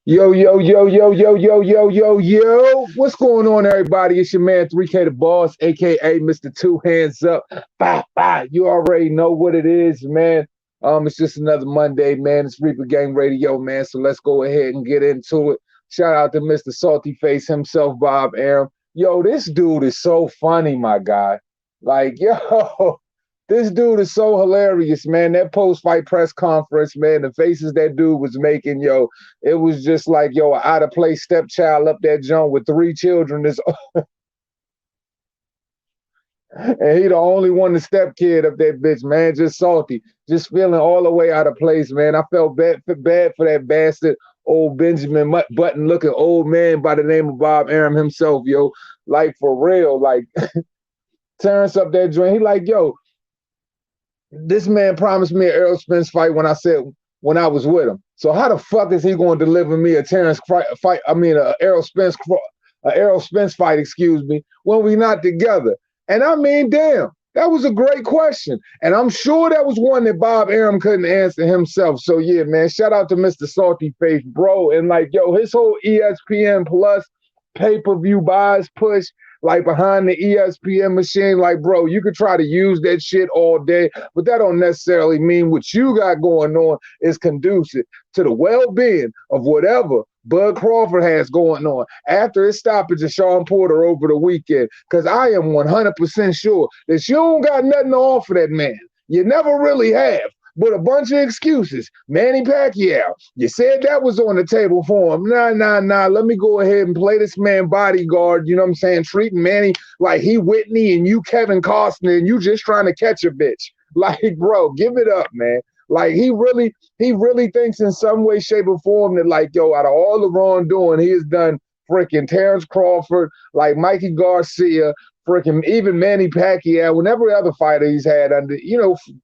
Yo, yo, yo, yo, yo, yo, yo, yo, yo. What's going on, everybody? It's your man 3K the Boss, aka Mr. Two Hands Up. Fah Fah. You already know what it is, man. It's just another Monday, man. It's Reaper Gang Radio, man. So let's go ahead and get into it. Shout out to Mr. Salty Face himself, Bob Arum. Yo, this dude is so funny, my guy. Like, yo, this dude is so hilarious, man. That post-fight press conference, man, the faces that dude was making, yo, it was just like, yo, out of place stepchild up that joint with three children. And he the only one, the step kid up that bitch, man. Just salty, just feeling all the way out of place, man. I felt bad for that bastard old Benjamin Button looking old man by the name of Bob Arum himself, yo. Like for real, like Terrence up that joint. He like, yo, this man promised me an Errol Spence fight when I was with him. So how the fuck is he going to deliver me a Terrence fight? I mean, a Errol Spence fight, excuse me, when we not together? And I mean, damn, that was a great question, and I'm sure that was one that Bob Arum couldn't answer himself. So yeah, man, shout out to Mr. Salty Face, bro, and like, yo, his whole ESPN Plus pay-per-view buys push, like behind the ESPN machine, like, bro, you could try to use that shit all day, but that don't necessarily mean what you got going on is conducive to the well-being of whatever Bud Crawford has going on after his stoppage of Sean Porter over the weekend. Because I am 100% sure that you don't got nothing to offer that man. You never really have. But a bunch of excuses. Manny Pacquiao, you said that was on the table for him. Nah. Let me go ahead and play this man bodyguard. You know what I'm saying? Treating Manny like he Whitney and you Kevin Costner and you just trying to catch a bitch. Like, bro, give it up, man. Like he really thinks in some way, shape, or form that, like, yo, out of all the wrongdoing he has done, freaking Terrence Crawford, like Mikey Garcia, freaking even Manny Pacquiao, and every other fighter he's had under,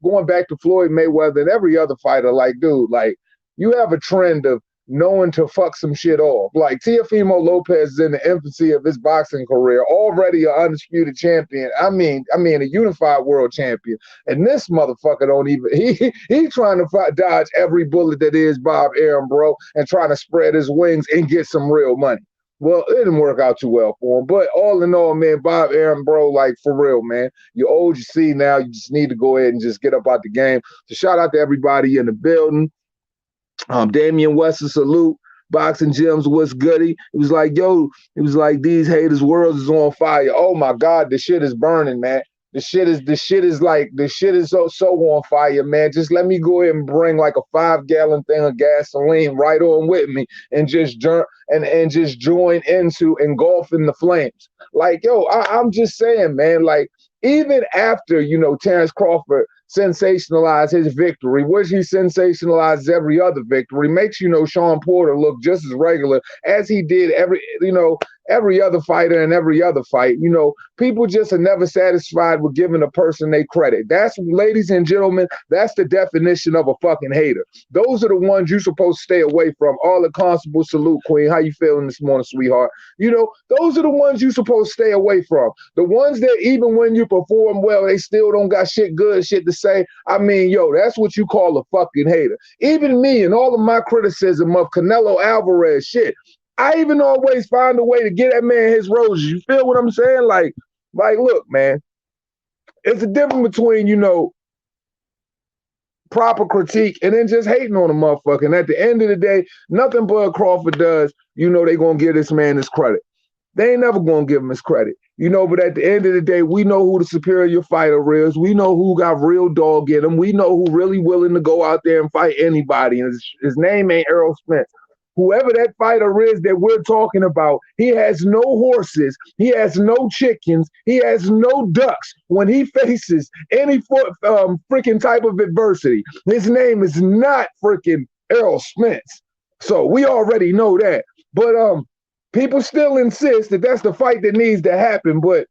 going back to Floyd Mayweather and every other fighter, like, dude, like, you have a trend of knowing to fuck some shit off. Like Teofimo Lopez is in the infancy of his boxing career, already an undisputed champion. I mean, a unified world champion. And this motherfucker don't even, he trying to dodge every bullet that is Bob Arum, bro, and trying to spread his wings and get some real money. Well, it didn't work out too well for him. But all in all, man, Bob Arum, bro, like, for real, man. You're old, you see now. You just need to go ahead and just get up out the game. So shout out to everybody in the building. Damian West, salute. Boxing Gyms, what's goody? It was like, yo, it was like these haters' worlds is on fire. Oh my God, the shit is burning, man. The shit is so on fire, man. Just let me go ahead and bring like a 5-gallon thing of gasoline right on with me and just just join into engulfing the flames. Like, yo, I'm just saying, man, like, even after, Terrence Crawford sensationalized his victory, which he sensationalized every other victory, makes, Sean Porter look just as regular as he did every other fighter and every other fight. People just are never satisfied with giving a person they credit. That's, ladies and gentlemen, that's the definition of a fucking hater. Those are the ones you're supposed to stay away from. All the constable, salute, queen. How you feeling this morning, sweetheart? Those are the ones you're supposed to stay away from. The ones that even when you perform well, they still don't got shit to say. I mean, yo, that's what you call a fucking hater. Even me and all of my criticism of Canelo Alvarez shit, I even always find a way to get that man his roses. You feel what I'm saying? Like, look, man, it's a difference between, proper critique and then just hating on a motherfucker. And at the end of the day, nothing Bud Crawford does, they going to give this man his credit. They ain't never going to give him his credit. But at the end of the day, we know who the superior fighter is. We know who got real dog in him. We know who really willing to go out there and fight anybody. And his name ain't Errol Spence. Whoever that fighter is that we're talking about, he has no horses, he has no chickens, he has no ducks when he faces any freaking type of adversity. His name is not freaking Errol Spence. So we already know that. But people still insist that that's the fight that needs to happen. But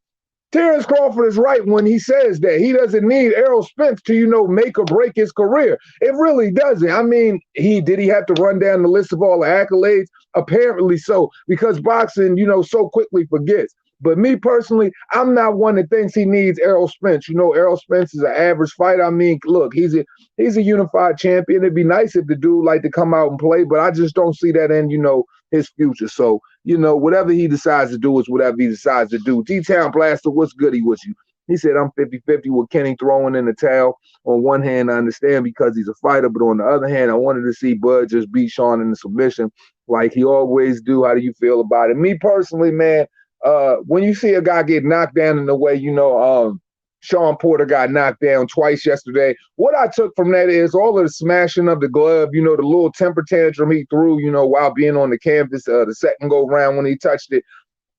Terrence Crawford is right when he says that he doesn't need Errol Spence to, make or break his career. It really doesn't. I mean, did he have to run down the list of all the accolades? Apparently so, because boxing, so quickly forgets. But me personally, I'm not one that thinks he needs Errol Spence. You know, Errol Spence is an average fighter. I mean, look, he's a unified champion. It'd be nice if the dude like to come out and play, but I just don't see that in, his future. So, whatever he decides to do is whatever he decides to do. D-Town Blaster, what's goody with you? He said, I'm 50-50 with Kenny throwing in the towel. On one hand, I understand because he's a fighter, but on the other hand, I wanted to see Bud just beat Sean in the submission like he always do. How do you feel about it? Me personally, man, when you see a guy get knocked down in the way, Sean Porter got knocked down twice yesterday. What I took from that is all of the smashing of the glove, the little temper tantrum he threw, while being on the canvas the second go round when he touched it.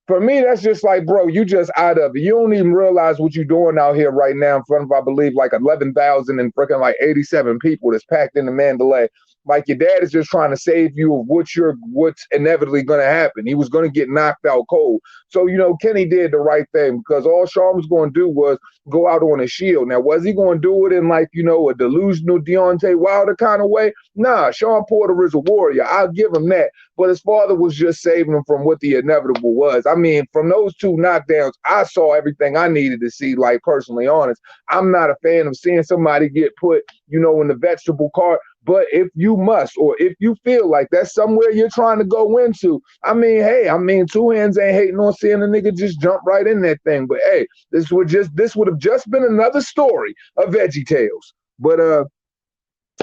For me, that's just like, bro, you just out of it. You don't even realize what you're doing out here right now in front of, I believe, like 11,000 and freaking like 87 people that's packed into Mandalay. Like your dad is just trying to save you of what's inevitably going to happen. He was going to get knocked out cold. So, Kenny did the right thing because all Sean was going to do was go out on a shield. Now, was he going to do it in like, a delusional Deontay Wilder kind of way? Nah, Sean Porter is a warrior. I'll give him that. But his father was just saving him from what the inevitable was. I mean, from those two knockdowns, I saw everything I needed to see, like personally honest. I'm not a fan of seeing somebody get put, in the vegetable cart. But if you must, or if you feel like that's somewhere you're trying to go into, I mean, hey, two hands ain't hating on seeing a nigga just jump right in that thing. But hey, this would have just been another story of Veggie Tales. But it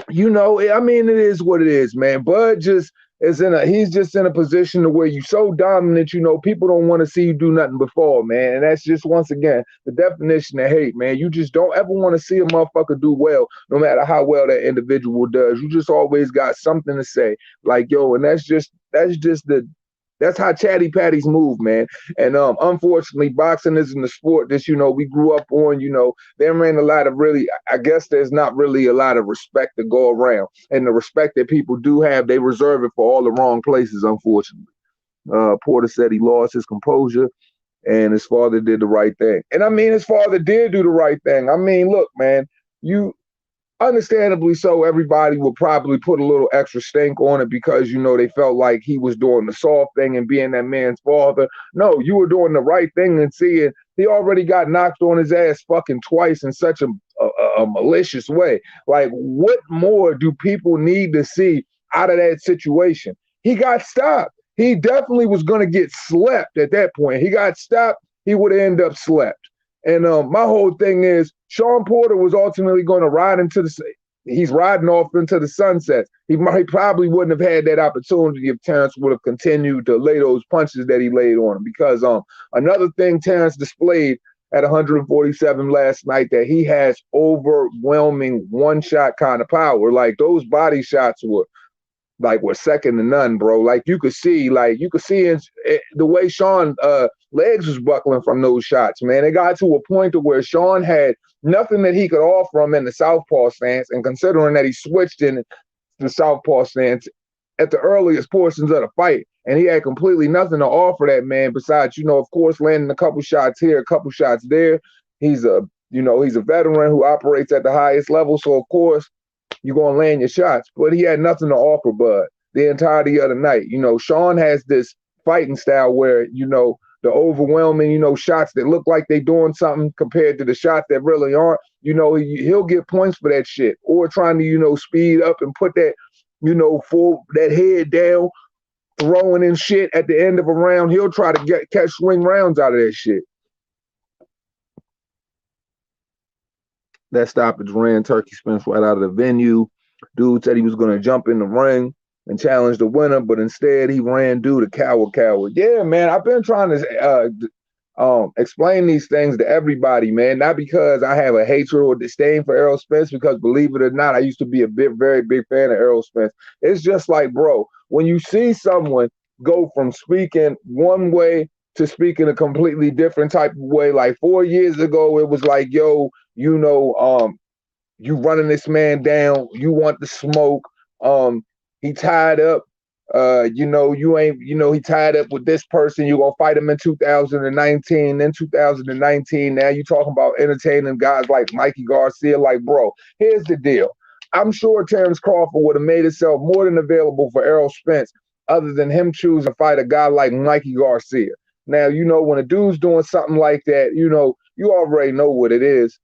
is what it is, man. Bud he's just in a position to where you're so dominant, people don't want to see you do nothing before, man. And that's just, once again, the definition of hate, man. You just don't ever want to see a motherfucker do well, no matter how well that individual does. You just always got something to say. Like, yo, and that's how chatty patties move, man. And unfortunately, boxing isn't the sport that, we grew up on. There ain't a lot of I guess there's not really a lot of respect to go around. And the respect that people do have, they reserve it for all the wrong places, unfortunately. Porter said he lost his composure and his father did the right thing. And I mean, his father did do the right thing. I mean, look, man, understandably so, everybody would probably put a little extra stink on it because, they felt like he was doing the soft thing and being that man's father. No, you were doing the right thing and seeing he already got knocked on his ass fucking twice in such a malicious way. Like, what more do people need to see out of that situation? He got stopped. He definitely was going to get slept at that point. He got stopped. He would end up slept. And my whole thing is Sean Porter was ultimately going to ride he's riding off into the sunset. He probably wouldn't have had that opportunity if Terrence would have continued to lay those punches that he laid on him. Because another thing Terrence displayed at 147 last night, that he has overwhelming one-shot kind of power. Like, those body shots were second to none, bro. Like, you could see in the way Sean legs was buckling from those shots, man. It got to a point to where Sean had nothing that he could offer him in the southpaw stance, and considering that he switched in the southpaw stance at the earliest portions of the fight, and he had completely nothing to offer that man besides, of course, landing a couple shots here, a couple shots there. He's a veteran who operates at the highest level, so of course you're going to land your shots. But he had nothing to offer Bud the entirety of the night. Sean has this fighting style where, the overwhelming, shots that look like they doing something compared to the shots that really aren't, he'll get points for that shit. Or trying to, speed up and put that, full that head down, throwing in shit at the end of a round. He'll try to catch swing rounds out of that shit. That stoppage ran Turkey Spence right out of the venue. Dude said he was going to jump in the ring and challenge the winner, but instead he ran dude a coward. Yeah, man, I've been trying to explain these things to everybody, man. Not because I have a hatred or disdain for Errol Spence, because believe it or not, I used to be a very big fan of Errol Spence. It's just like, bro, when you see someone go from speaking one way to speaking a completely different type of way, like 4 years ago, it was like, yo, you running this man down, you want the smoke, he tied up, he tied up with this person, you're going to fight him in 2019, then 2019, now you talking about entertaining guys like Mikey Garcia. Like, bro, here's the deal. I'm sure Terrence Crawford would have made himself more than available for Errol Spence, other than him choosing to fight a guy like Mikey Garcia. Now, you know, when a dude's doing something like that, you know, you already know what it is.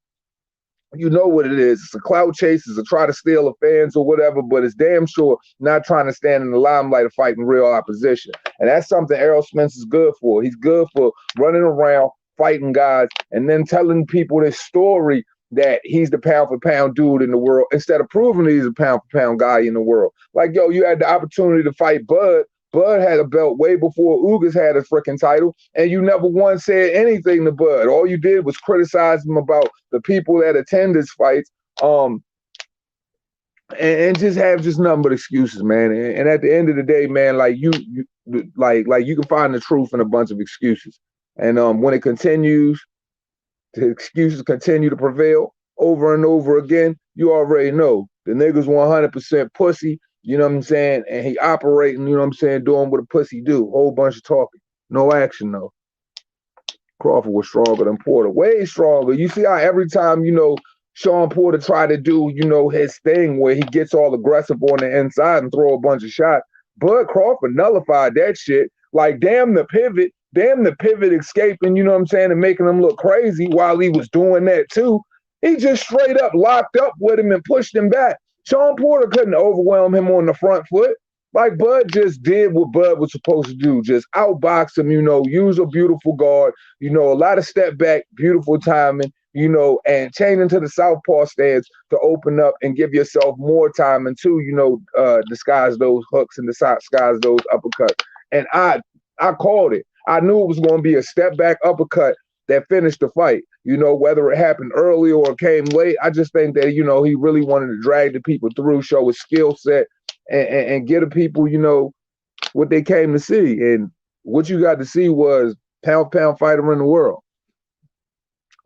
You know what it is. It's a clout chase. It's a try to steal the fans or whatever, but it's damn sure not trying to stand in the limelight of fighting real opposition. And that's something Errol Spence is good for. He's good for running around, fighting guys, and then telling people this story that he's the pound for pound dude in the world instead of proving he's a pound for pound guy in the world. Like, yo, you had the opportunity to fight Bud. Bud had a belt way before Ugas had a freaking title, and you never once said anything to Bud. All you did was criticize him about the people that attend his fights, and just have just nothing but excuses, man. And at the end of the day, man, like you can find the truth in a bunch of excuses. And when it continues, the excuses continue to prevail over and over again, you already know the nigga's 100% pussy. You know what I'm saying? And he operating, you know what I'm saying, doing what a pussy do. Whole bunch of talking. No action, though. Crawford was stronger than Porter. Way stronger. You see how every time, you know, Sean Porter tried to do, you know, his thing where he gets all aggressive on the inside and throw a bunch of shots. Bud Crawford nullified that shit. Like, damn the pivot escaping, you know what I'm saying, and making him look crazy while he was doing that too. He just straight up locked up with him and pushed him back. Sean Porter couldn't overwhelm him on the front foot. Like, Bud just did what Bud was supposed to do. Just outbox him, you know, use a beautiful guard, you know, a lot of step back, beautiful timing, you know, and chain into the southpaw stance to open up and give yourself more time and to, you know, disguise those hooks and disguise those uppercuts. And I called it. I knew it was going to be a step back uppercut that finished the fight. You know, whether it happened early or it came late, I just think that, you know, he really wanted to drag the people through, show his skill set, and get the people, you know, what they came to see. And what you got to see was pound fighter in the world.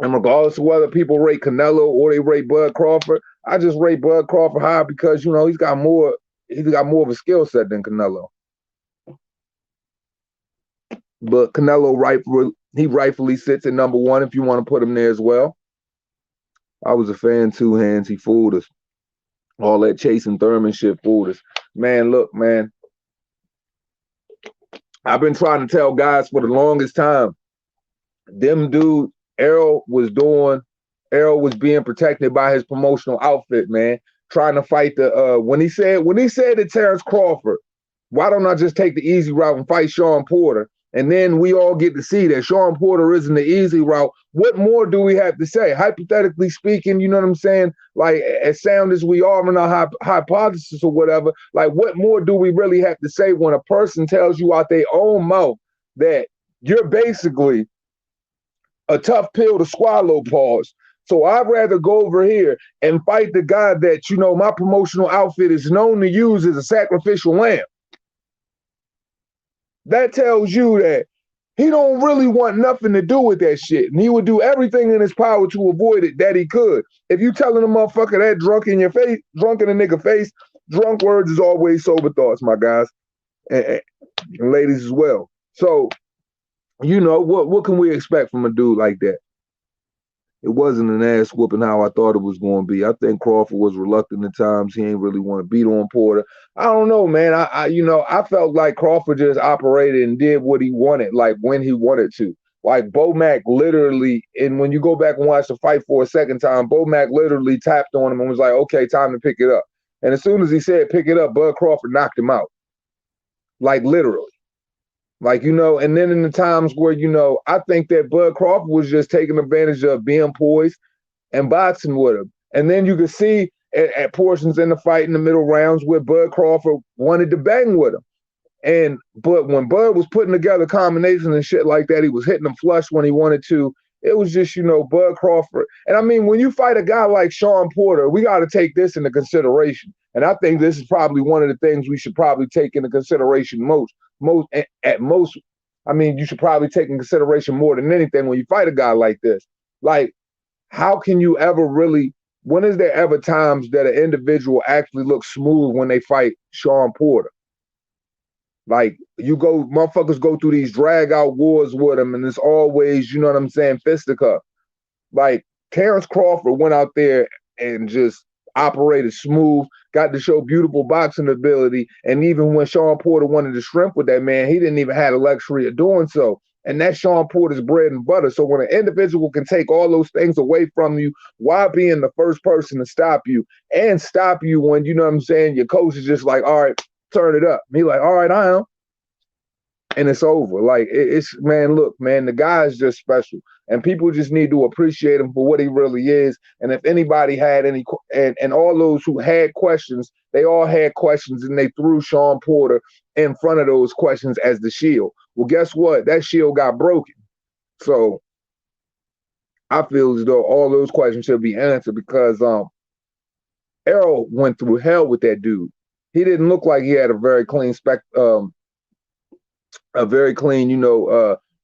And regardless of whether people rate Canelo or they rate Bud Crawford, I just rate Bud Crawford high because, you know, he's got more of a skill set than Canelo. But Canelo rightfully sits at number one if you want to put him there as well. I was a fan, two hands. He fooled us. All that chasing Thurman shit fooled us. Man, look, man. I've been trying to tell guys for the longest time, them dudes, Errol was being protected by his promotional outfit, man. Trying to fight when he said to Terrence Crawford, why don't I just take the easy route and fight Sean Porter? And then we all get to see that Sean Porter isn't the easy route. What more do we have to say? Hypothetically speaking, you know what I'm saying? Like, as sound as we are in our hypothesis or whatever, like, what more do we really have to say when a person tells you out their own mouth that you're basically a tough pill to swallow, pause. So I'd rather go over here and fight the guy that, you know, my promotional outfit is known to use as a sacrificial lamb. That tells you that he don't really want nothing to do with that shit. And he would do everything in his power to avoid it that he could. If you telling a motherfucker that drunk in a nigga face, drunk words is always sober thoughts, my guys. And ladies as well. So, you know, what can we expect from a dude like that? It wasn't an ass whooping how I thought it was going to be. I think Crawford was reluctant at times. He ain't really want to beat on Porter. I don't know, man. I felt like Crawford just operated and did what he wanted, like when he wanted to. Like Bomac literally, and when you go back and watch the fight for a second time, Bomac literally tapped on him and was like, okay, time to pick it up. And as soon as he said pick it up, Bud Crawford knocked him out. Like literally. Like, you know, and then in the times where, you know, I think that Bud Crawford was just taking advantage of being poised and boxing with him. And then you could see at portions in the fight in the middle rounds where Bud Crawford wanted to bang with him. But when Bud was putting together combinations and shit like that, he was hitting them flush when he wanted to. It was just, you know, Bud Crawford. And I mean, when you fight a guy like Sean Porter, we got to take this into consideration. And I think this is probably one of the things we should probably take into consideration most. I mean, you should probably take in consideration more than anything when you fight a guy like this. Like, how can you ever really, when is there ever times that an individual actually looks smooth when they fight Sean Porter? Like, motherfuckers go through these drag out wars with him, and it's always, you know what I'm saying, fisticuff. Like, Terrence Crawford went out there and just operated smooth, got to show beautiful boxing ability, and even when Sean Porter wanted to shrimp with that man, he didn't even have the luxury of doing so. And that's Sean Porter's bread and butter. So when an individual can take all those things away from you, why being the first person to stop you and stop you when, you know what I'm saying, your coach is just like, all right, turn it up. Me like, all right, I am. And it's over. Like, it's, man, look, man, the guy is just special. And people just need to appreciate him for what he really is. And if anybody had any, and all those who had questions, they all had questions, and they threw Sean Porter in front of those questions as the shield. Well, guess what? That shield got broken. So I feel as though all those questions should be answered, because Errol went through hell with that dude. He didn't look like he had a very clean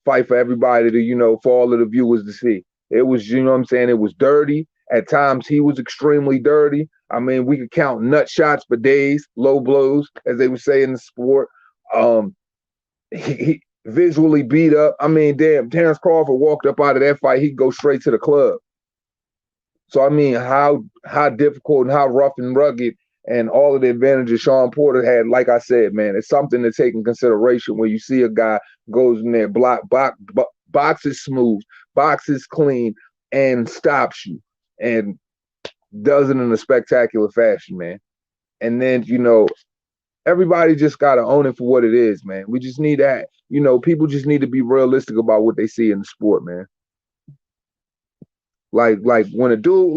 fight for everybody to, for all of the viewers to see. It was, you know what I'm saying, it was dirty. At times he was extremely dirty. I mean, we could count nut shots for days, low blows, as they would say in the sport. He visually beat up. I mean, damn, Terrence Crawford walked up out of that fight, he'd go straight to the club. So I mean, how difficult and how rough and rugged and all of the advantages Sean Porter had, like I said, man, it's something to take in consideration when you see a guy goes in there, boxes smooth, boxes clean, and stops you, and does it in a spectacular fashion, man. And then, everybody just got to own it for what it is, man. We just need that, people just need to be realistic about what they see in the sport, man. Like when a dude,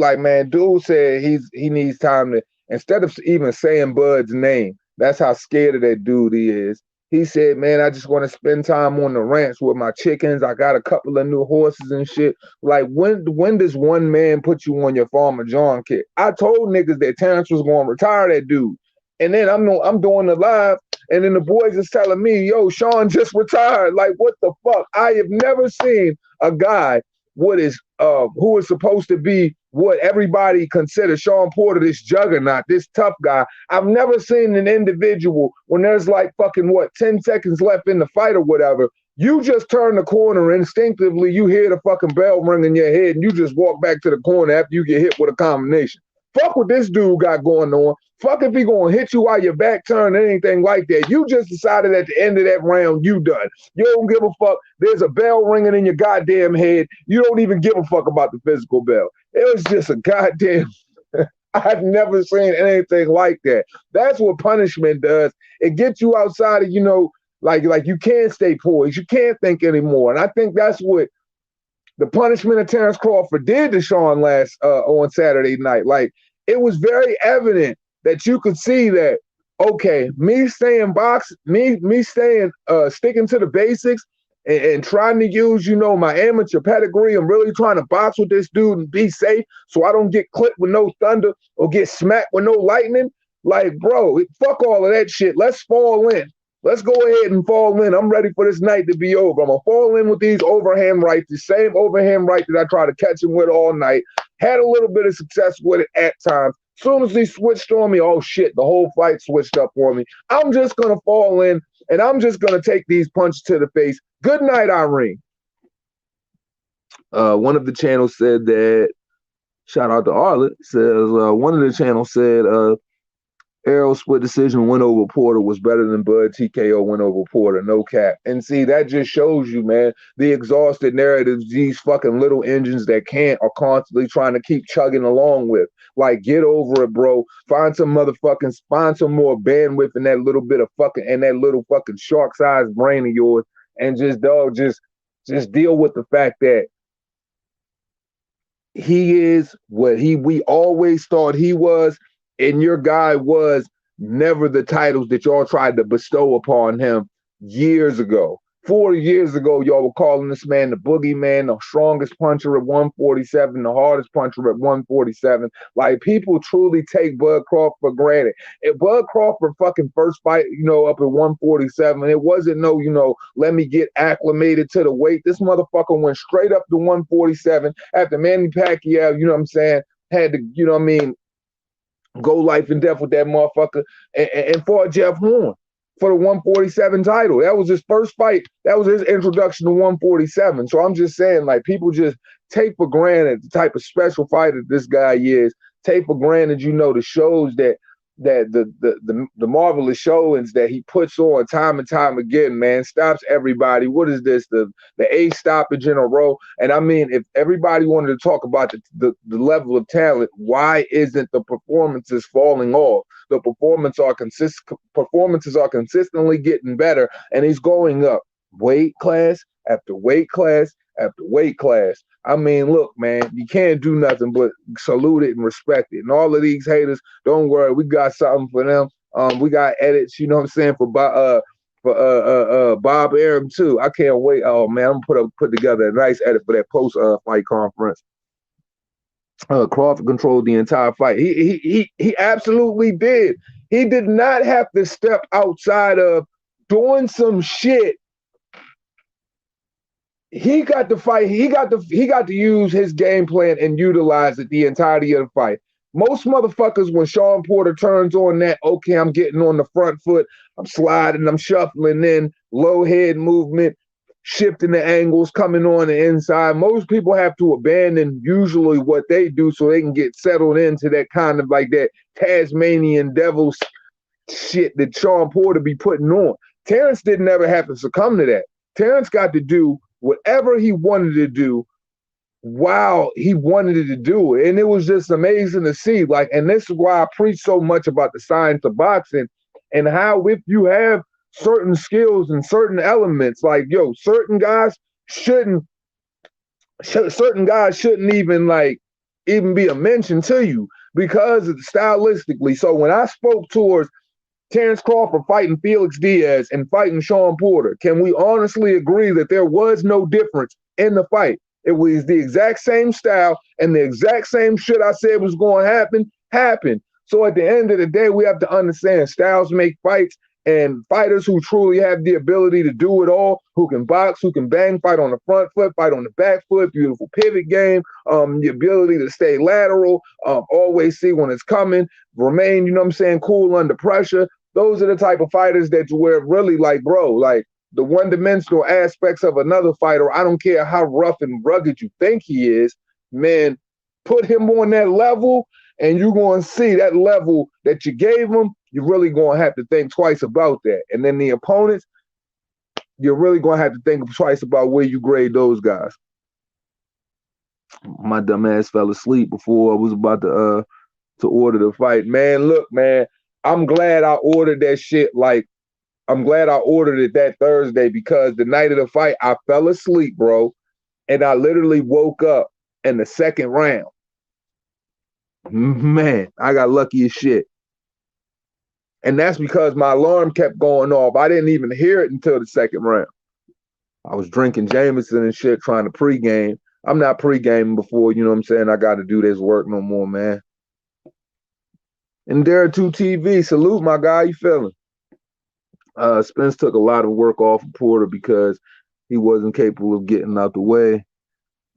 dude said he needs time to, instead of even saying Bud's name, that's how scared of that dude he is. He said, man, I just want to spend time on the ranch with my chickens. I got a couple of new horses and shit. Like, when does one man put you on your Farmer John kit? I told niggas that Terrence was going to retire that dude. And then I'm doing the live, and then the boys is telling me, yo, Sean just retired. Like, what the fuck? I have never seen a guy who is supposed to be what everybody considers Sean Porter, this juggernaut, this tough guy. I've never seen an individual when there's like 10 seconds left in the fight or whatever. You just turn the corner instinctively, you hear the fucking bell ring in your head, and you just walk back to the corner after you get hit with a combination. Fuck what this dude got going on. Fuck if he gonna hit you while your back turned or anything like that. You just decided at the end of that round, you done. You don't give a fuck. There's a bell ringing in your goddamn head. You don't even give a fuck about the physical bell. It was just a goddamn, I've never seen anything like that. That's what punishment does. It gets you outside of, like you can't stay poised. You can't think anymore. And I think that's what the punishment of Terrence Crawford did to Sean on Saturday night. Like, it was very evident that you could see that, okay, me staying sticking to the basics and trying to use, my amateur pedigree and really trying to box with this dude and be safe so I don't get clipped with no thunder or get smacked with no lightning. Like, bro, fuck all of that shit. Let's fall in. Let's go ahead and fall in. I'm ready for this night to be over. I'm going to fall in with these overhand rights, the same overhand right that I tried to catch him with all night. Had a little bit of success with it at times. Soon as he switched on me, oh shit, the whole fight switched up on me. I'm just going to fall in, and I'm just going to take these punches to the face. Good night, Irene. One of the channels said that, shout out to Arlet, says, one of the channels said, Errol's split decision win over Porter was better than Bud TKO win over Porter. No cap. And see, that just shows you, man, the exhausted narratives these fucking little engines that can't are constantly trying to keep chugging along with. Like, get over it, bro. Find some more bandwidth in that little bit of that little fucking shark-sized brain of yours, and just deal with the fact that he is what we always thought he was. And your guy was never the titles that y'all tried to bestow upon him years ago. 4 years ago, y'all were calling this man the boogeyman, the strongest puncher at 147, the hardest puncher at 147. Like, people truly take Bud Crawford for granted. If Bud Crawford fucking first fight, up at 147, it wasn't let me get acclimated to the weight. This motherfucker went straight up to 147 after Manny Pacquiao, had to, go life and death with that motherfucker and fought Jeff Horn for the 147 title. That was his first fight. That was his introduction to 147. So I'm just saying, like, people just take for granted the type of special fighter this guy is. Take for granted, the shows that that the marvelous showings that he puts on time and time again, man, stops everybody. What is this? The eighth stoppage in a row. And I mean, if everybody wanted to talk about the level of talent, why isn't the performances falling off? The performances are consistently getting better, and he's going up weight class after weight class after weight class. I mean, look, man, you can't do nothing but salute it and respect it. And all of these haters, don't worry, we got something for them. We got edits, you know what I'm saying, for Bob Arum too. I can't wait. Oh man, I'm gonna put together a nice edit for that post fight conference. Crawford controlled the entire fight. He absolutely did. He did not have to step outside of doing some shit. He got to fight. He got to use his game plan and utilize it the entirety of the fight. Most motherfuckers, when Sean Porter turns on that, okay, I'm getting on the front foot, I'm sliding, I'm shuffling in, low head movement, shifting the angles, coming on the inside. Most people have to abandon usually what they do so they can get settled into that kind of like that Tasmanian devil shit that Sean Porter be putting on. Terrence didn't ever have to succumb to that. Terrence got to do whatever he wanted to do while he wanted to do it. And it was just amazing to see. Like, and this is why I preach so much about the science of boxing and how if you have certain skills and certain elements, like, yo, certain guys shouldn't even be a mention to you because of stylistically. So when I spoke towards Terrence Crawford fighting Felix Diaz and fighting Sean Porter, can we honestly agree that there was no difference in the fight? It was the exact same style and the exact same shit I said was going to happen, happened. So at the end of the day, we have to understand styles make fights, and fighters who truly have the ability to do it all, who can box, who can bang, fight on the front foot, fight on the back foot, beautiful pivot game, the ability to stay lateral, always see when it's coming, remain, you know what I'm saying, cool under pressure. Those are the type of fighters that were really like, bro, like the one-dimensional aspects of another fighter, I don't care how rough and rugged you think he is, man, put him on that level and you're going to see that level that you gave him, you're really going to have to think twice about that. And then the opponents, you're really going to have to think twice about where you grade those guys. My dumb ass fell asleep before I was about to order the fight. Man, look, man, I'm glad I ordered that shit. Like, I'm glad I ordered it that Thursday because the night of the fight, I fell asleep, bro. And I literally woke up in the second round. Man, I got lucky as shit. And that's because my alarm kept going off. I didn't even hear it until the second round. I was drinking Jameson and shit, trying to pregame. I'm not pregaming before, you know what I'm saying? I got to do this work no more, man. And Dare 2 TV, salute my guy. You feeling? Spence took a lot of work off of Porter because he wasn't capable of getting out the way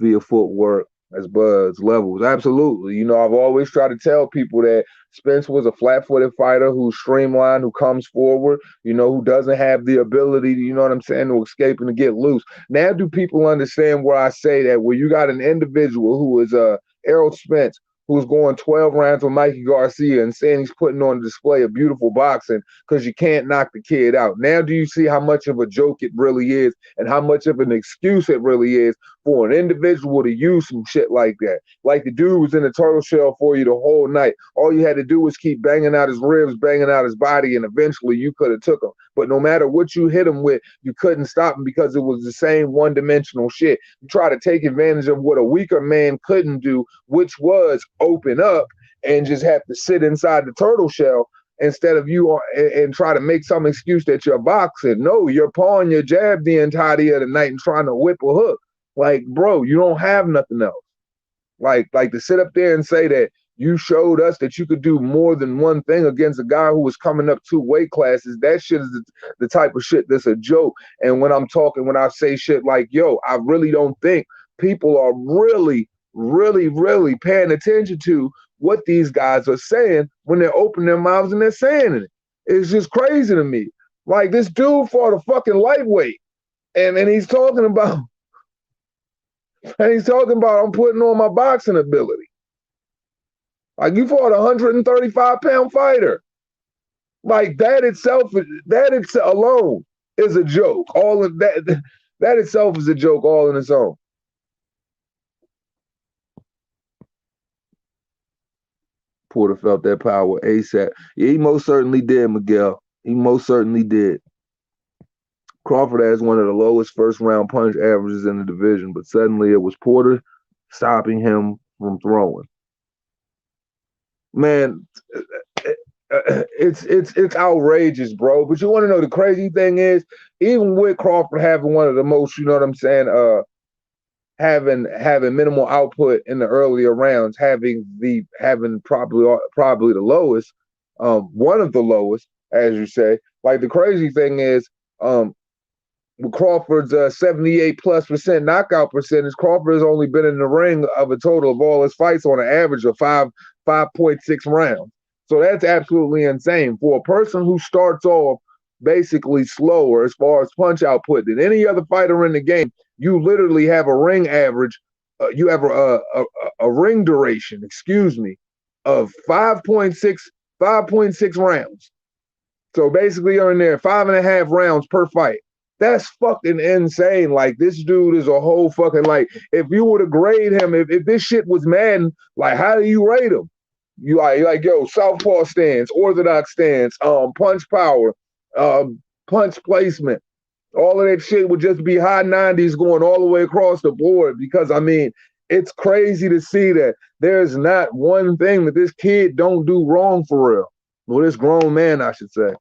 via footwork as Bud's levels. Absolutely. You know, I've always tried to tell people that Spence was a flat-footed fighter who's streamlined, who comes forward, you know, who doesn't have the ability, you know what I'm saying, to escape and to get loose. Now do people understand where I say that, where you got an individual who is Errol Spence, who's going 12 rounds with Mikey Garcia and saying he's putting on a display of beautiful boxing because you can't knock the kid out. Now do you see how much of a joke it really is and how much of an excuse it really is for an individual to use some shit like that? Like the dude was in a turtle shell for you the whole night. All you had to do was keep banging out his ribs, banging out his body, and eventually you could have took him. But no matter what you hit him with, you couldn't stop him because it was the same one-dimensional shit. You try to take advantage of what a weaker man couldn't do, which was open up and just have to sit inside the turtle shell instead of you and try to make some excuse that you're boxing. No, you're pawing your jab the entirety of the night and trying to whip a hook. Like, bro, you don't have nothing else. Like to sit up there and say that you showed us that you could do more than one thing against a guy who was coming up 2 weight classes. That shit is the type of shit that's a joke. And when I say shit like, yo, I really don't think people are really paying attention to what these guys are saying when they're opening their mouths and they're saying it. It's just crazy to me. Like, this dude fought a fucking lightweight. And he's talking about I'm putting on my boxing ability. Like, you fought a 135-pound fighter. Like that itself, that it's alone is a joke. All of that, that itself is a joke all in its own. Porter felt that power ASAP. Yeah, he most certainly did, Miguel. He most certainly did. Crawford has one of the lowest first round punch averages in the division, but suddenly it was Porter stopping him from throwing. Man, it's outrageous, bro. But you want to know the crazy thing is, even with Crawford having one of the most, you know what I'm saying, having minimal output in the earlier rounds, having probably the lowest, one of the lowest, as you say. Like the crazy thing is, with Crawford's 78+% knockout percentage, Crawford has only been in the ring of a total of all his fights on an average of 5.6 rounds. So that's absolutely insane for a person who starts off basically slower as far as punch output than any other fighter in the game. You literally have a ring average, you have a ring duration, excuse me, of 5.6 rounds. So basically, you're in there 5.5 rounds per fight. That's fucking insane. Like this dude is a whole fucking like. If you were to grade him, if this shit was Madden, like how do you rate him? You like yo, southpaw stance, orthodox stance, punch power, punch placement. All of that shit would just be high 90s going all the way across the board. Because I mean, it's crazy to see that there's not one thing that this kid don't do wrong for real. Well, this grown man, I should say.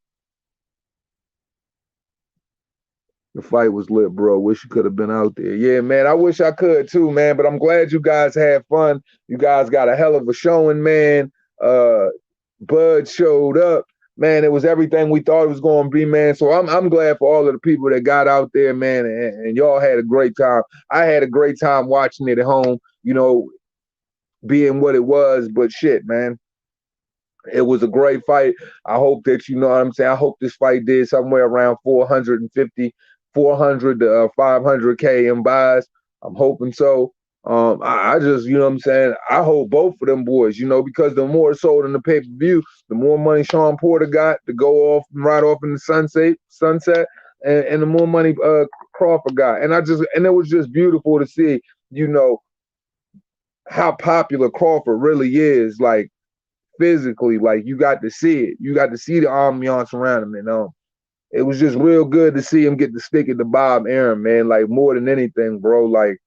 The fight was lit, bro. Wish you could have been out there. Yeah, man. I wish I could too, man. But I'm glad you guys had fun. You guys got a hell of a showing, man. Bud showed up. Man, it was everything we thought it was going to be, man. So I'm glad for all of the people that got out there, man, and y'all had a great time. I had a great time watching it at home, you know, being what it was. But shit, man, it was a great fight. I hope that, you know what I'm saying, I hope this fight did somewhere around 400 to 500K in buys. I'm hoping so. I just, you know what I'm saying, I hope both of them boys, you know, because the more sold in the pay-per-view, the more money Sean Porter got to go off and ride off in the sunset, and the more money Crawford got. And it was just beautiful to see, you know, how popular Crawford really is, like physically. Like you got to see it. You got to see the ambiance around him, and it was just real good to see him get the stick at the Bob Arum, man. Like more than anything, bro. Like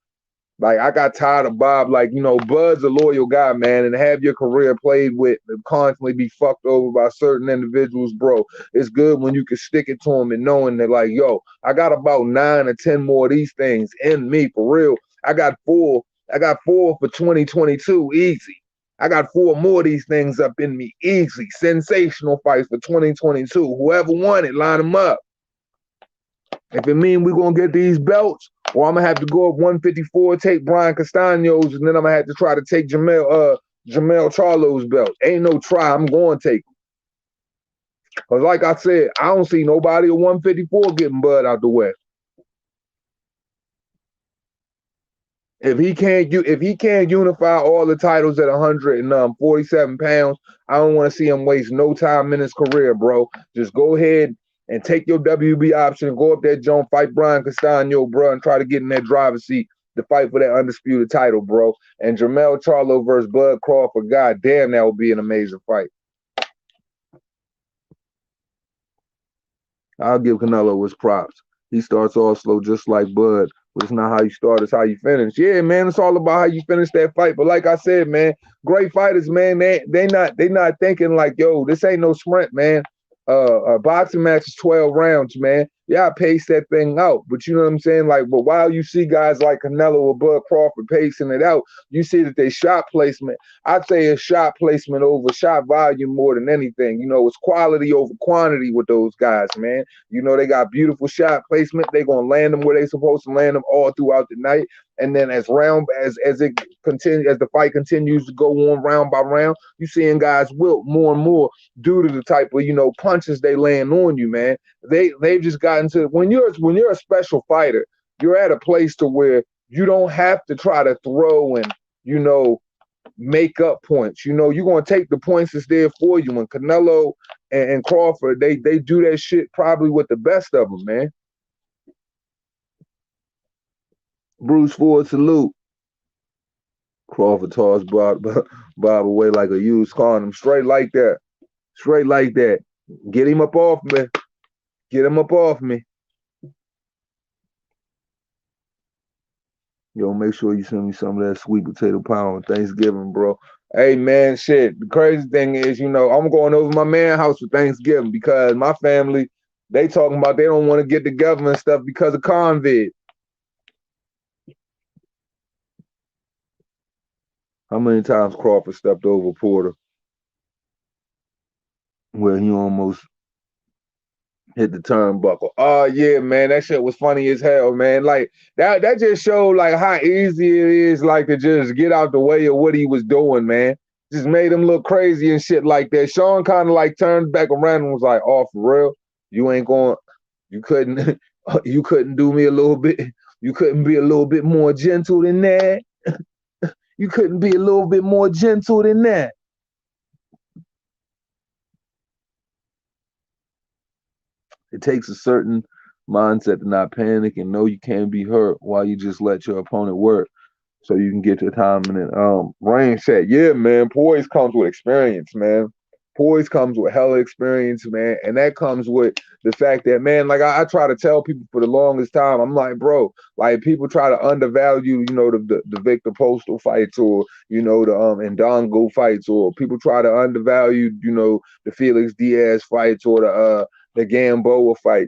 I got tired of Bob. Like, you know, Bud's a loyal guy, man, and have your career played with and constantly be fucked over by certain individuals, bro. It's good when you can stick it to them and knowing that, like, yo, I got about 9 or 10 more of these things in me for real. I got four for 2022, easy. I got 4 more of these things up in me, easy. Sensational fights for 2022. Whoever won it, line them up. If it mean we're going to get these belts, or I'm going to have to go up 154, take Brian Castaño's, and then I'm going to have to try to take Jamel Charlo's belt. Ain't no try. I'm going to take him. Because like I said, I don't see nobody at 154 getting Bud out the way. If he can't unify all the titles at 147 pounds, I don't want to see him waste no time in his career, bro. Just go ahead and take your WB option and go up there, Joan, fight Brian Castaño, bro, and try to get in that driver's seat to fight for that undisputed title, bro. And Jermell Charlo versus Bud Crawford, god damn, that would be an amazing fight. I'll give Canelo his props. He starts off slow just like Bud, but it's not how you start, it's how you finish. Yeah, man, it's all about how you finish that fight. But like I said, man, great fighters, man, they not thinking like, yo, this ain't no sprint, man. A boxing match is 12 rounds, man. Yeah, pace that thing out. But you know what I'm saying? Like, but while you see guys like Canelo or Bud Crawford pacing it out, you see that they shot placement. I'd say it's shot placement over shot volume more than anything. You know, it's quality over quantity with those guys, man. You know, they got beautiful shot placement. They're gonna land them where they're supposed to land them all throughout the night. And then as the fight continues to go on round by round, you seeing guys wilt more and more due to the type of, you know, punches they land on you, man. They've just gotten to, when you're a special fighter, you're at a place to where you don't have to try to throw and, you know, make up points. You know, you're gonna take the points that's there for you. And Canelo and Crawford, they do that shit probably with the best of them, man. Bruce Ford, salute. Crawford tossed Bob away like a used condom. Straight like that. Straight like that. Get him up off me. Get him up off me. Yo, make sure you send me some of that sweet potato pie on Thanksgiving, bro. Hey, man, shit. The crazy thing is, you know, I'm going over my man's house for Thanksgiving because my family, they talking about they don't want to get together and stuff because of COVID. How many times Crawford stepped over Porter where he almost hit the turnbuckle? Oh yeah, man, that shit was funny as hell, man. Like that just showed like how easy it is, like to just get out the way of what he was doing, man. Just made him look crazy and shit like that. Sean kind of like turned back around and was like, "Oh, for real? You ain't going? You couldn't? You couldn't do me a little bit? You couldn't be a little bit more gentle than that? You couldn't be a little bit more gentle than that?" It takes a certain mindset to not panic and know you can't be hurt while you just let your opponent work so you can get your time in it. Rain said, yeah, man, poise comes with experience, man. Poise comes with hella experience, man. And that comes with the fact that, man, like I try to tell people for the longest time, I'm like, bro, like people try to undervalue, you know, the Victor Postal fights or, you know, the Ndongo fights, or people try to undervalue, you know, the Felix Diaz fights or the Gamboa fight.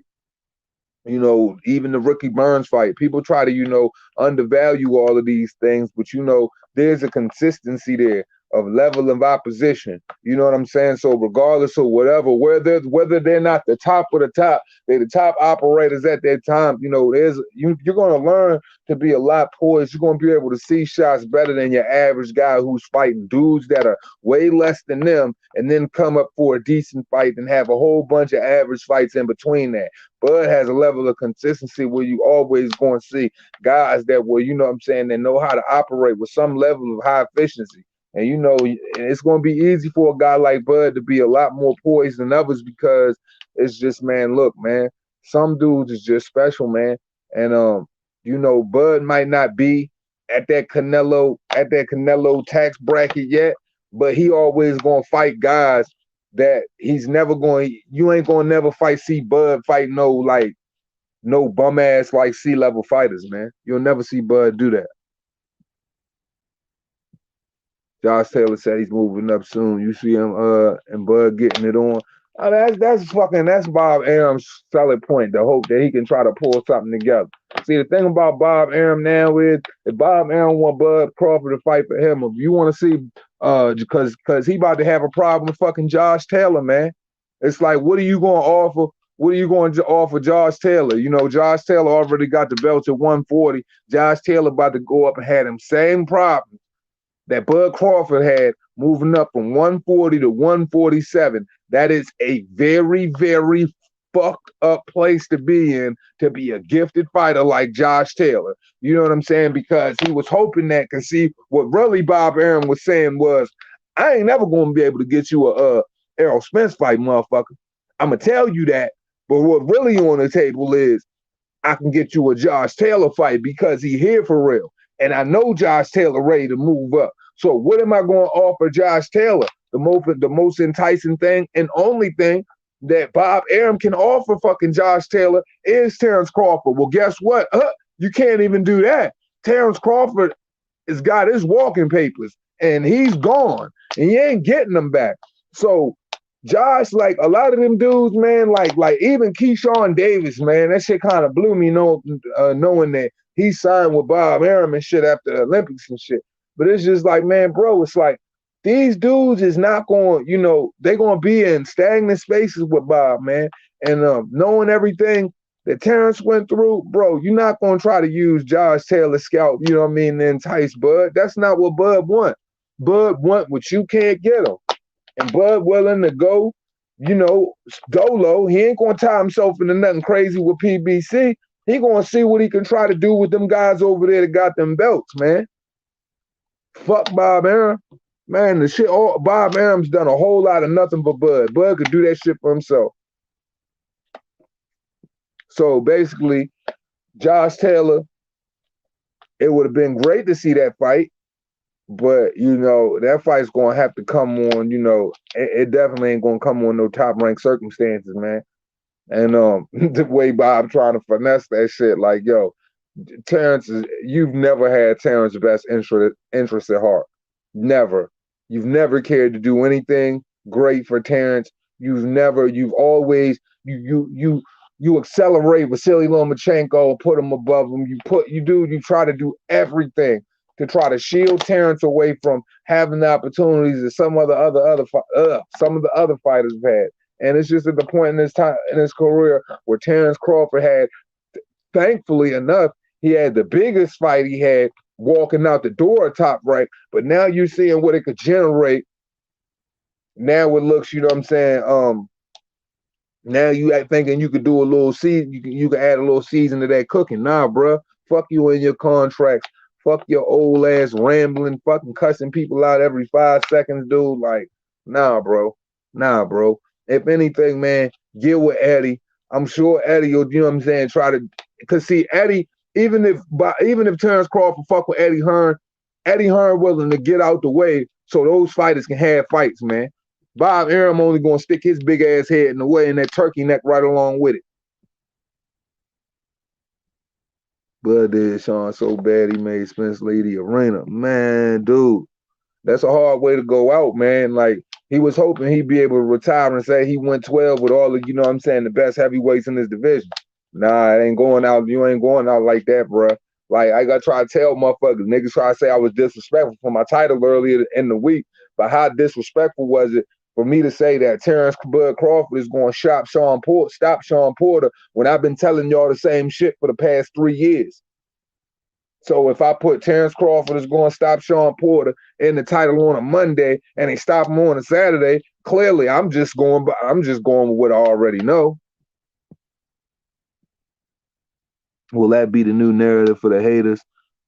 You know, even the Ricky Burns fight, people try to, you know, undervalue all of these things, but you know, there's a consistency there of level of opposition. You know what I'm saying? So regardless of whether they're not the top of the top, they're the top operators at that time. You know, you're gonna learn to be a lot poised. You're gonna be able to see shots better than your average guy who's fighting dudes that are way less than them, and then come up for a decent fight and have a whole bunch of average fights in between that. Bud has a level of consistency where you always going to see guys that will, you know what I'm saying, that know how to operate with some level of high efficiency. And, you know, it's going to be easy for a guy like Bud to be a lot more poised than others because it's just, man, look, man, some dudes is just special, man. And, you know, Bud might not be at that Canelo tax bracket yet, but he always going to fight guys that he's never going, you ain't going to never see Bud fight no bum ass like C-level fighters, man. You'll never see Bud do that. Josh Taylor said he's moving up soon. You see him and Bud getting it on. That's Bob Arum's solid point. The hope that he can try to pull something together. See, the thing about Bob Arum now is if Bob Arum want Bud Crawford to fight for him, if you want to see because he about to have a problem with fucking Josh Taylor, man. It's like, what are you going to offer? What are you going to offer Josh Taylor? You know, Josh Taylor already got the belt at 140. Josh Taylor about to go up and have them same problems that Bud Crawford had moving up from 140 to 147. That is a very, very fucked up place to be in, to be a gifted fighter like Josh Taylor. You know what I'm saying? Because he was hoping that, because see, what really Bob Arum was saying was, I ain't never going to be able to get you a Errol Spence fight, motherfucker. I'm going to tell you that. But what really on the table is, I can get you a Josh Taylor fight because he here for real. And I know Josh Taylor ready to move up. So what am I going to offer Josh Taylor? The most enticing thing and only thing that Bob Arum can offer fucking Josh Taylor is Terrence Crawford. Well, guess what? You can't even do that. Terrence Crawford has got his walking papers and he's gone and you ain't getting them back. So Josh, like a lot of them dudes, man, like even Keyshawn Davis, man, that shit kind of blew me knowing that he signed with Bob Arum and shit after the Olympics and shit. But it's just like, man, bro, it's like these dudes is not going, you know, they're going to be in stagnant spaces with Bob, man. And knowing everything that Terrence went through, bro, you're not going to try to use Josh Taylor's scalp, you know what I mean, to entice Bud. That's not what Bud want. Bud want what you can't get him. And Bud willing to go, you know, dolo. He ain't going to tie himself into nothing crazy with PBC. He going to see what he can try to do with them guys over there that got them belts, man. Fuck Bob Arum. Man, the shit, Bob Arum's done a whole lot of nothing but Bud. Bud could do that shit for himself. So basically, Josh Taylor, it would have been great to see that fight, but you know, that fight's gonna have to come on, you know, it definitely ain't gonna come on no top ranked circumstances, man. And the way Bob trying to finesse that shit, like, yo, Terrence you've never had Terrence's best interest at heart. Never. You've never cared to do anything great for Terrence. You've always, you accelerate Vasily Lomachenko, put him above him. You try to do everything to try to shield Terrence away from having the opportunities that some of the other fighters have had. And it's just at the point in his time in his career where Terrence Crawford had, thankfully enough, he had the biggest fight he had walking out the door Top Rank, but now you're seeing what it could generate. Now it looks, you know what I'm saying? Now you thinking you could do a little season, you can add a little season to that cooking. Nah, bro. Fuck you in your contracts. Fuck your old ass rambling, fucking cussing people out every 5 seconds, dude. Like, nah, bro. Nah, bro. If anything, man, get with Eddie. I'm sure Eddie will, you know what I'm saying, try to, cause see, Eddie, even if Terrence Crawford fuck with Eddie Hearn willing to get out the way so those fighters can have fights, man. Bob Arum only gonna stick his big ass head in the way and that turkey neck right along with it. But did Sean so bad he made Spence lead the arena. Man, dude, that's a hard way to go out, man. Like, he was hoping he'd be able to retire and say he went 12 with all of, you know what I'm saying, the best heavyweights in his division. Nah, it ain't going out. You ain't going out like that, bruh. Like, I got to try to tell motherfuckers. Niggas try to say I was disrespectful for my title earlier in the week, but how disrespectful was it for me to say that Terrence Bud Crawford is going to stop Sean Porter when I've been telling y'all the same shit for the past 3 years? So if I put Terrence Crawford is going to stop Sean Porter in the title on a Monday and they stop him on a Saturday, clearly I'm just going with what I already know. Will that be the new narrative for the haters?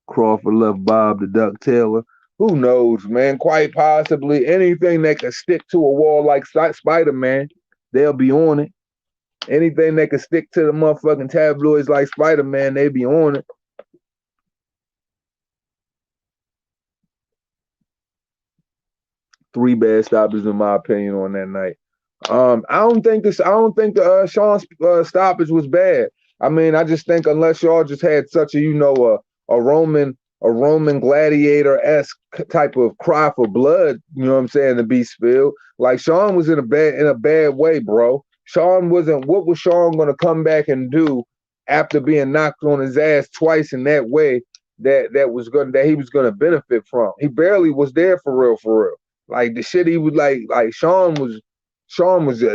Crawford left Bob the Duck Taylor. Who knows, man? Quite possibly anything that can stick to a wall like Spider-Man, they'll be on it. Anything that can stick to the motherfucking tabloids like Spider-Man, they be on it. Three bad stoppers in my opinion on that night. I don't think the Sean stoppage was bad. I mean, I just think unless y'all just had such a, you know, a Roman gladiator-esque type of cry for blood, you know what I'm saying, to be spilled. Like, Sean was in a bad way, bro. What was Sean gonna come back and do after being knocked on his ass twice in that way that he was gonna benefit from? He barely was there for real, for real. Like, the shit he was like Sean was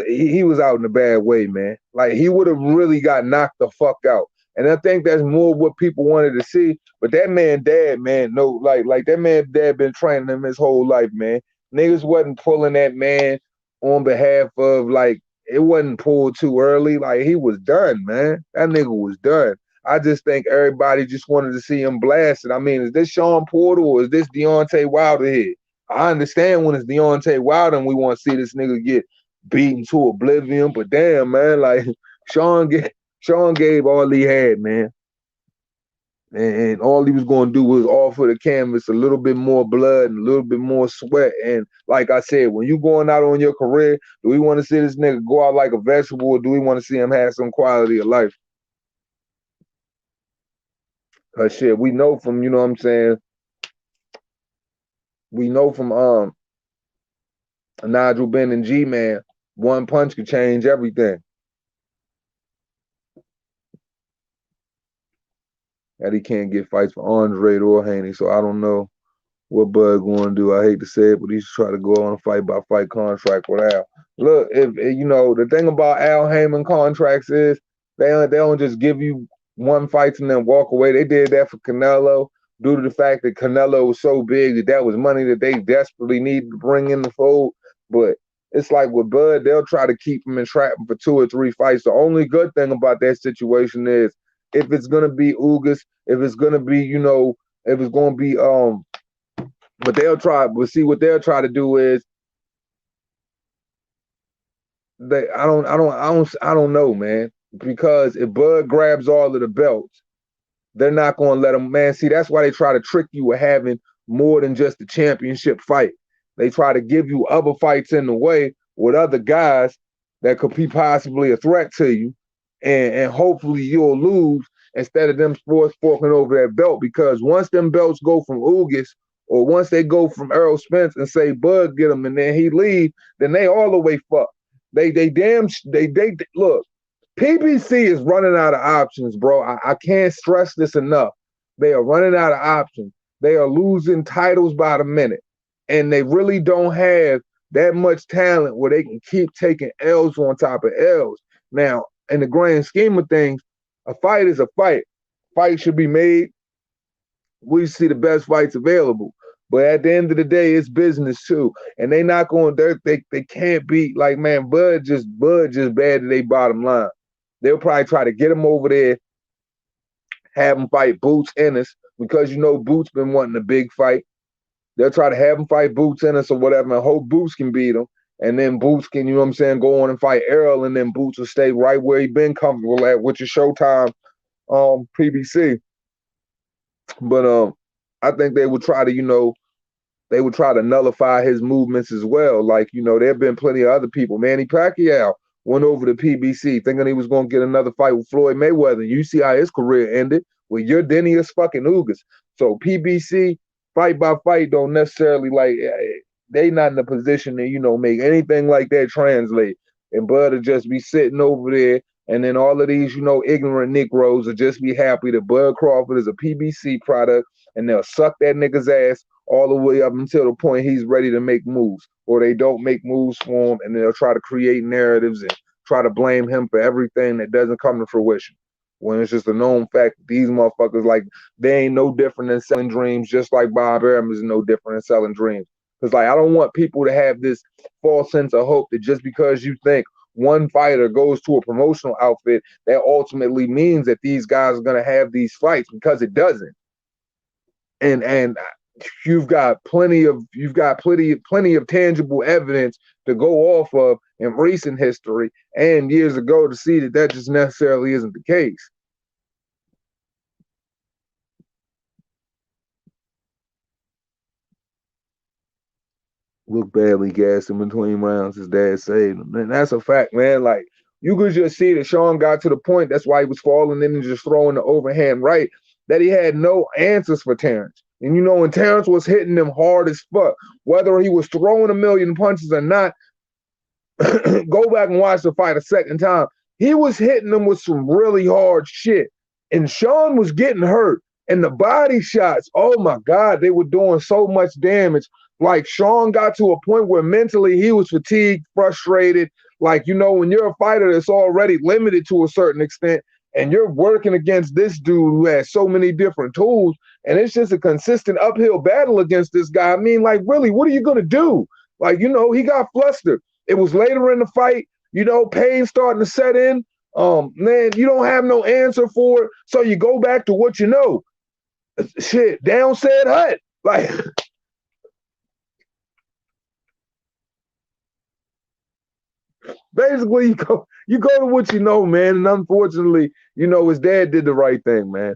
he was out in a bad way, man. Like, he would have really got knocked the fuck out. And I think that's more what people wanted to see. But that man dad, man, no, like that man dad been training him his whole life, man. Niggas wasn't pulling that man on behalf of, like, it wasn't pulled too early. Like, he was done, man. That nigga was done. I just think everybody just wanted to see him blasted. I mean, is this Sean Porter or is this Deontay Wilder here? I understand when it's Deontay Wilder and we want to see this nigga get beaten to oblivion, but damn, man, like, Sean gave all he had, man. And all he was going to do was offer the canvas a little bit more blood and a little bit more sweat. And like I said, when you going out on your career, do we want to see this nigga go out like a vegetable, or do we want to see him have some quality of life? Cause shit, we know from, you know what I'm saying, we know from Nigel Ben and G-Man, one punch could change everything. And he can't get fights for Andrade or Haney, so I don't know what Bud going to do. I hate to say it, but he's trying to go on a fight-by-fight contract with Al. Look, if you know, the thing about Al Heyman contracts is they don't just give you one fight and then walk away. They did that for Canelo due to the fact that Canelo was so big that was money that they desperately needed to bring in the fold. But it's like with Bud, they'll try to keep him and trap him for 2 or 3 fights. The only good thing about that situation is if it's gonna be Ugas, if it's gonna be, you know, if it's gonna be But they'll try. But see, what they'll try to do is I don't know, man. Because if Bud grabs all of the belts, they're not going to let him. Man, see, that's why they try to trick you with having more than just the championship fight. They try to give you other fights in the way with other guys that could be possibly a threat to you, and hopefully you'll lose instead of them forking over that belt. Because once them belts go from Ugas, or once they go from Errol Spence and say Bud get him and then he leave, then they all the way fucked. They look. PBC is running out of options, bro. I can't stress this enough. They are running out of options. They are losing titles by the minute. And they really don't have that much talent where they can keep taking L's on top of L's. Now, in the grand scheme of things, a fight is a fight. Fight should be made. We see the best fights available. But at the end of the day, it's business too. And they not going they can't beat like, man, Bud just bad to they bottom line. They'll probably try to get him over there, have him fight Boots Ennis, because you know Boots been wanting a big fight. They'll try to have him fight Boots Ennis or whatever and hope Boots can beat him. And then Boots can, you know what I'm saying, go on and fight Errol, and then Boots will stay right where he been comfortable at, which is Showtime PBC. But I think they would try to, they would try to nullify his movements as well. Like, there have been plenty of other people. Manny Pacquiao went over to PBC thinking he was going to get another fight with Floyd Mayweather. You see how his career ended with your Dennis fucking Ugas. So PBC, fight by fight, don't necessarily they not in a position to, make anything like that translate. And Bud will just be sitting over there. And then all of these, ignorant Negroes will just be happy that Bud Crawford is a PBC product, and they'll suck that nigga's ass all the way up until the point he's ready to make moves, or they don't make moves for him, and they'll try to create narratives and try to blame him for everything that doesn't come to fruition. When it's just a known fact that these motherfuckers, they ain't no different than selling dreams, just like Bob Arum is no different than selling dreams. Because, I don't want people to have this false sense of hope that just because you think one fighter goes to a promotional outfit, that ultimately means that these guys are going to have these fights, because it doesn't. And you've got plenty of tangible evidence to go off of in recent history and years ago to see that just necessarily isn't the case. Look badly gassed in between rounds, his dad said. And that's a fact, man. Like, you could just see that Sean got to the point, that's why he was falling in and just throwing the overhand right, that he had no answers for Terrence. And when Terrence was hitting him hard as fuck, whether he was throwing a million punches or not, go back and watch the fight a second time. He was hitting him with some really hard shit. And Sean was getting hurt. And the body shots, oh my God, they were doing so much damage. Like, Sean got to a point where mentally he was fatigued, frustrated. Like, when you're a fighter that's already limited to a certain extent, and you're working against this dude who has so many different tools, and it's just a consistent uphill battle against this guy. I mean, like, really, what are you going to do? Like, he got flustered. It was later in the fight, pain starting to set in. Man, you don't have no answer for it, so you go back to what you know. Shit, down said hut. Like, basically, you go to what you know, man. And unfortunately, his dad did the right thing, man.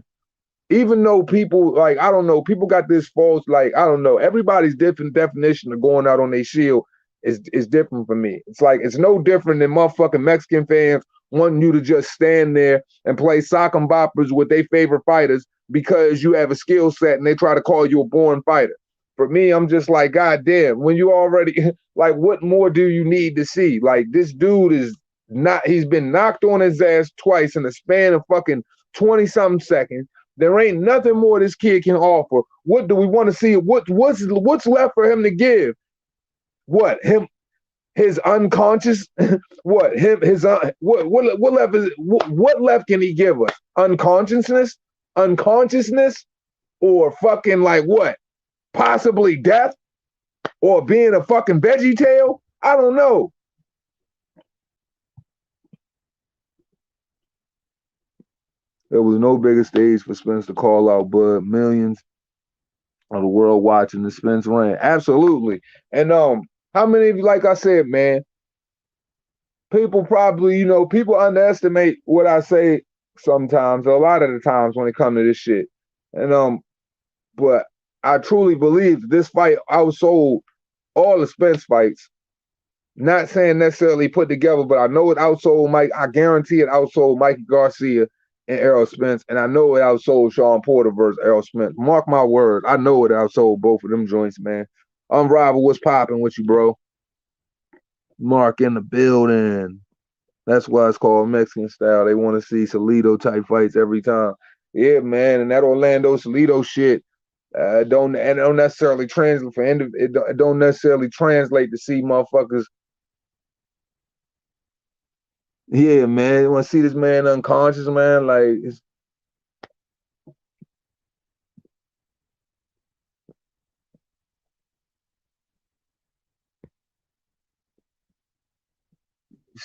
Even though people, I don't know, people got this false, I don't know, everybody's different definition of going out on their shield is different for me. It's it's no different than motherfucking Mexican fans wanting you to just stand there and play sock and boppers with their favorite fighters because you have a skill set and they try to call you a born fighter. For me, I'm just like, God damn, when you already, what more do you need to see? Like, this dude he's been knocked on his ass twice in the span of fucking 20-something seconds. There ain't nothing more this kid can offer. What do we want to see? What's left for him to give? What, his unconscious? What, him his what left is what left can he give us? Unconsciousness, or fucking what? Possibly death, or being a fucking veggie tail? I don't know. There was no bigger stage for Spence to call out Bud. Millions of the world watching the Spence reign. Absolutely. And how many of you, like I said, man, people probably, people underestimate what I say sometimes, a lot of the times when it comes to this shit. And but I truly believe this fight outsold all the Spence fights. Not saying necessarily put together, but I know it outsold Mike. I guarantee it outsold Mikey Garcia and Errol Spence, and I know it outsold Sean Porter versus Errol Spence. Mark my word, I know it outsold both of them joints, man. Unrivaled, what's popping with you, bro? Mark in the building. That's why it's called Mexican style. They want to see Salido type fights every time. Yeah, man, and that Orlando Salido shit don't necessarily translate for it don't necessarily translate to see motherfuckers. Yeah, man, you want to see this man unconscious, man? Like,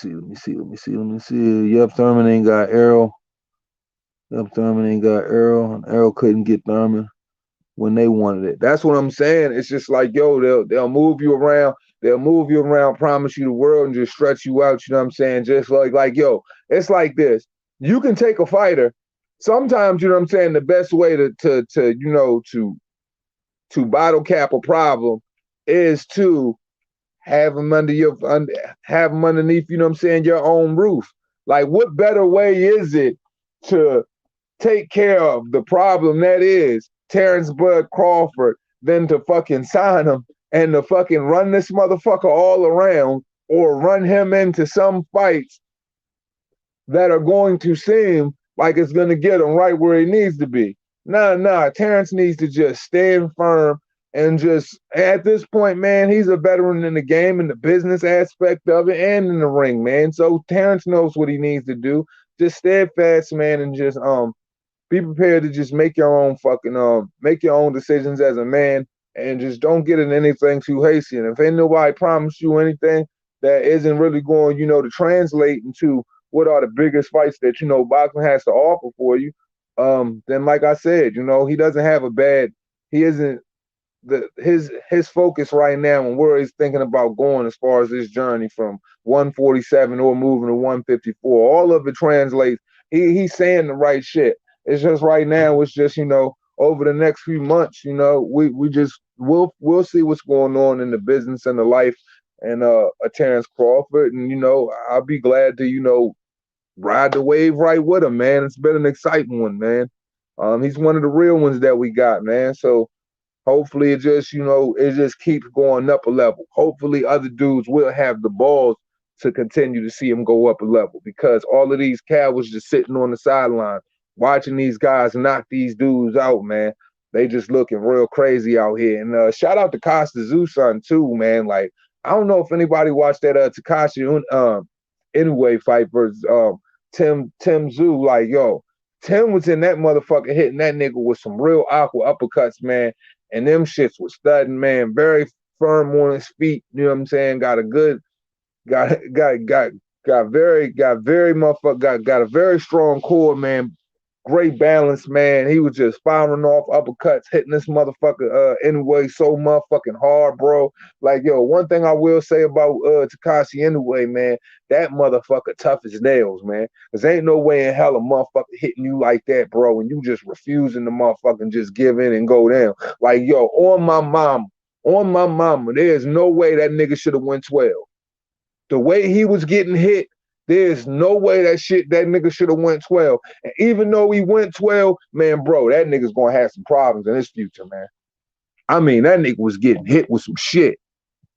let me see. Yep, Thurman ain't got Arrow. Yep, Thurman ain't got Arrow, and Arrow couldn't get Thurman when they wanted it. That's what I'm saying. It's just like, yo, they'll move you around. They'll move you around, promise you the world, and just stretch you out. You know what I'm saying? Just like yo, it's like this. You can take a fighter. Sometimes, you know what I'm saying. The best way to bottle cap a problem is to have them have them underneath. You know what I'm saying? Your own roof. Like, what better way is it to take care of the problem that is Terrence Bud Crawford than to fucking sign him and to fucking run this motherfucker all around or run him into some fights that are going to seem like it's going to get him right where he needs to be. Nah. Terrence needs to just stand firm and just, at this point, man, he's a veteran in the game, in the business aspect of it, and in the ring, man. So Terrence knows what he needs to do. Just steadfast, man, and just be prepared to just make your own decisions as a man, and just don't get in anything too hasty. And if ain't nobody promised you anything that isn't really going, to translate into what are the biggest fights that boxing has to offer for you, then like I said, he doesn't have a bad. He isn't his focus right now and where he's thinking about going as far as this journey from 147 or moving to 154. All of it translates. He's saying the right shit. It's just right now. It's just over the next few months. We'll see what's going on in the business and the life and a Terrence Crawford, and I'll be glad to ride the wave right with him, man. It's been an exciting one, man. He's one of the real ones that we got, man. So hopefully it just keeps going up a level. Hopefully other dudes will have the balls to continue to see him go up a level, because all of these cowards just sitting on the sideline watching these guys knock these dudes out, man. They just looking real crazy out here. And shout out to Costa Zusan too, man. Like, I don't know if anybody watched that Takashi Inoue fight versus Tim Zoo. Like, yo, Tim was in that motherfucker hitting that nigga with some real awkward uppercuts, man. And them shits was studding, man. Very firm on his feet. You know what I'm saying? Got a good, got a very strong core, man. Great balance, man. He was just firing off uppercuts, hitting this motherfucker anyway so motherfucking hard, bro. Like, yo, one thing I will say about Takashi anyway, man, that motherfucker tough as nails, man. Cause ain't no way in hell a motherfucker hitting you like that, bro, and you just refusing to motherfucking just give in and go down. Like, yo, on my mama, there's no way that nigga should have went 12. The way he was getting hit, there's no way that nigga should have went 12. And even though he went 12, man, bro, that nigga's gonna have some problems in his future, man. I mean, that nigga was getting hit with some shit.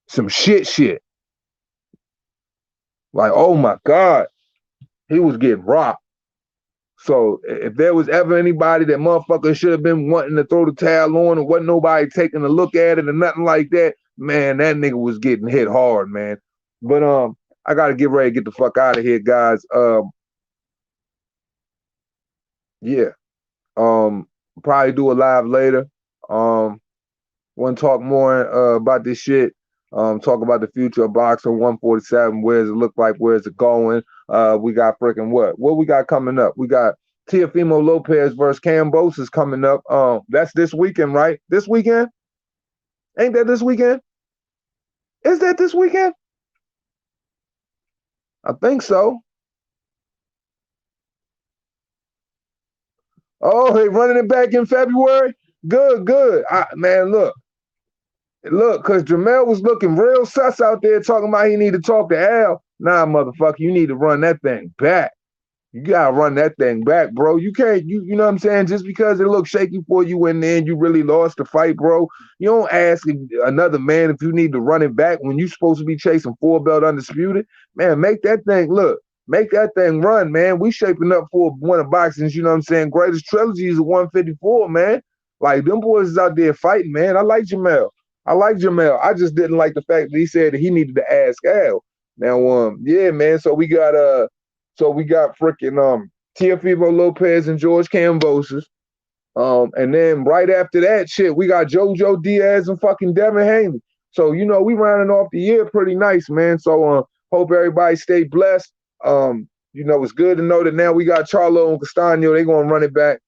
Some shit. Like, oh my God, he was getting rocked. So if there was ever anybody that motherfucker should have been wanting to throw the towel on and wasn't nobody taking a look at it or nothing like that, man, that nigga was getting hit hard, man. But I gotta get ready to get the fuck out of here, guys. Yeah. Probably do a live later. Want to talk more about this shit. Talk about the future of boxing 147. Where does it look like? Where's it going? We got freaking what? What we got coming up? We got Teofimo Lopez versus Cambos is coming up. That's this weekend, right? This weekend? Ain't that this weekend? Is that this weekend? I think so. Oh, they running it back in February? Good, good. Man, look, because Jamel was looking real sus out there talking about he need to talk to Al. Nah, motherfucker, you need to run that thing back. You gotta run that thing back, bro. You can't, you know what I'm saying? Just because it looks shaky for you in the end, you really lost the fight, bro. You don't ask another man if you need to run it back when you're supposed to be chasing 4-belt undisputed. Man, make that thing make that thing run, man. We shaping up for one of boxing's, you know what I'm saying? Greatest trilogies of 154, man. Like them boys is out there fighting, man. I like Jamel. I just didn't like the fact that he said that he needed to ask Al. Now, yeah, man. So we got freaking Teofimo Lopez and George Kambosos. And then right after that shit, we got JoJo Diaz and fucking Devin Haney. So, we rounding off the year pretty nice, man. So hope everybody stay blessed. It's good to know that now we got Charlo and Castano. They're gonna run it back.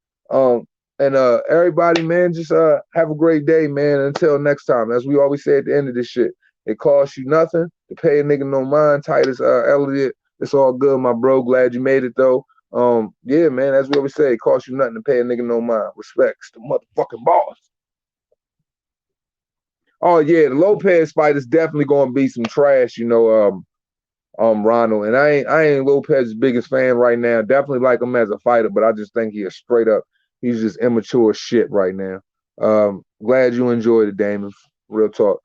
And everybody, man, just have a great day, man. Until next time. As we always say at the end of this shit, it costs you nothing to pay a nigga no mind. Titus Elliott. It's all good, my bro. Glad you made it, though. Yeah, man, as we always say, it costs you nothing to pay a nigga no mind. Respect's the motherfucking boss. Oh, yeah, the Lopez fight is definitely going to be some trash, Ronald. And I ain't Lopez's biggest fan right now. Definitely like him as a fighter, but I just think he's just immature shit right now. Glad you enjoyed it, Damon. Real talk.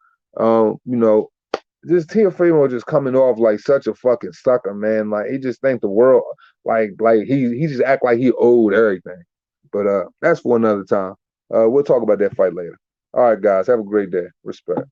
This Teofimo just coming off like such a fucking sucker, man. Like he just think the world, like he just act like he owed everything. But that's for another time. We'll talk about that fight later. All right, guys, have a great day. Respect.